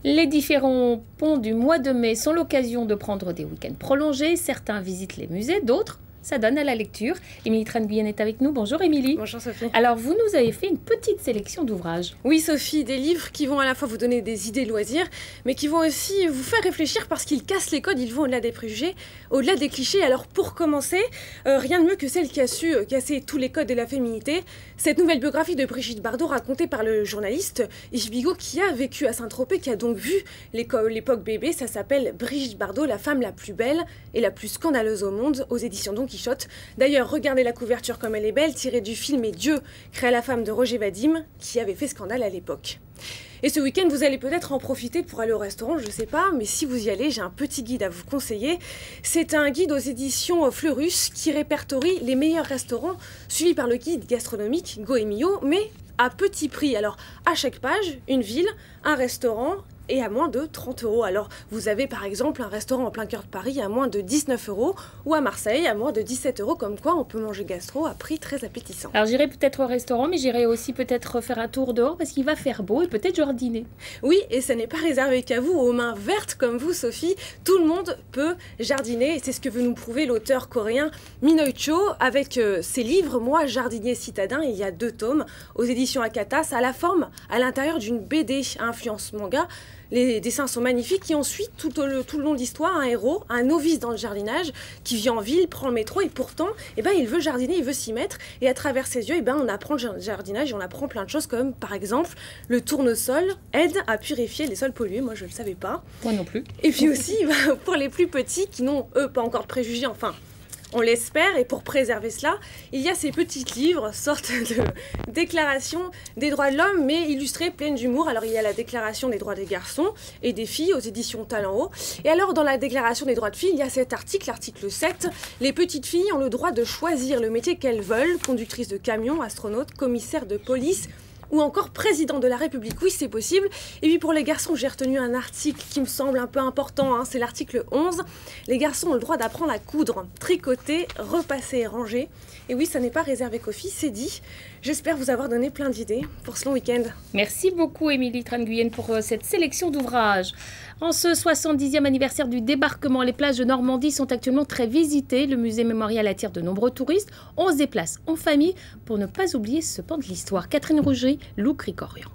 Les différents ponts du mois de mai sont l'occasion de prendre des week-ends prolongés. Certains visitent les musées, d'autres s'adonnent à la lecture. Émilie Tranguyen est avec nous. Bonjour Émilie. Bonjour Sophie. Alors vous nous avez fait une petite sélection d'ouvrages. Oui Sophie, des livres qui vont à la fois vous donner des idées de loisirs, mais qui vont aussi vous faire réfléchir parce qu'ils cassent les codes, ils vont au-delà des préjugés, au-delà des clichés. Alors pour commencer, rien de mieux que celle qui a su casser tous les codes de la féminité. Cette nouvelle biographie de Brigitte Bardot racontée par le journaliste Yves Bigot qui a vécu à Saint-Tropez, qui a donc vu l'époque bébé. Ça s'appelle Brigitte Bardot, la femme la plus belle et la plus scandaleuse au monde, aux éditions Don Quichotte. D'ailleurs, regardez la couverture comme elle est belle, tirée du film Et Dieu créa la femme de Roger Vadim, qui avait fait scandale à l'époque. Et ce week-end, vous allez peut-être en profiter pour aller au restaurant, je sais pas, mais si vous y allez, j'ai un petit guide à vous conseiller. C'est un guide aux éditions Fleurus qui répertorie les meilleurs restaurants, suivi par le guide gastronomique Goemio, mais à petit prix. Alors, à chaque page, une ville, un restaurant, et à moins de 30 €. Alors, vous avez par exemple un restaurant en plein cœur de Paris à moins de 19 €, ou à Marseille à moins de 17 €, comme quoi on peut manger gastro à prix très appétissant. Alors j'irai peut-être au restaurant, mais j'irai aussi peut-être faire un tour dehors parce qu'il va faire beau et peut-être jardiner. Oui, et ça n'est pas réservé qu'à vous, aux mains vertes comme vous, Sophie. Tout le monde peut jardiner, et c'est ce que veut nous prouver l'auteur coréen Min Hoi-cho avec ses livres « Moi, jardinier citadin ». Il y a 2 tomes aux éditions Akata. Ça a la forme à l'intérieur d'une BD à influence manga. Les dessins sont magnifiques et on suit tout le long de l'histoire un héros, un novice dans le jardinage qui vit en ville, prend le métro et pourtant il veut jardiner, il veut s'y mettre et à travers ses yeux on apprend le jardinage et on apprend plein de choses comme par exemple le tournesol aide à purifier les sols pollués, moi je ne le savais pas. Moi non plus. Et puis aussi pour les plus petits qui n'ont eux pas encore de préjugés, enfin on l'espère, et pour préserver cela, il y a ces petits livres, sorte de déclaration des droits de l'homme, mais illustrées, pleines d'humour. Alors il y a la déclaration des droits des garçons et des filles aux éditions Talent Haut. Et alors dans la déclaration des droits de filles, il y a cet article, l'article 7. Les petites filles ont le droit de choisir le métier qu'elles veulent, conductrice de camion, astronaute, commissaire de police, ou encore président de la République. Oui, c'est possible. Et puis pour les garçons, j'ai retenu un article qui me semble un peu important, c'est l'article 11. Les garçons ont le droit d'apprendre à coudre, tricoter, repasser et ranger. Et oui, ça n'est pas réservé qu'aux filles, c'est dit. J'espère vous avoir donné plein d'idées pour ce long week-end. Merci beaucoup Émilie Tranguyen pour cette sélection d'ouvrages. En ce 70e anniversaire du débarquement, les plages de Normandie sont actuellement très visitées. Le musée mémorial attire de nombreux touristes. On se déplace en famille pour ne pas oublier ce pan de l'histoire. Catherine Rougerie, Lou Cricorian.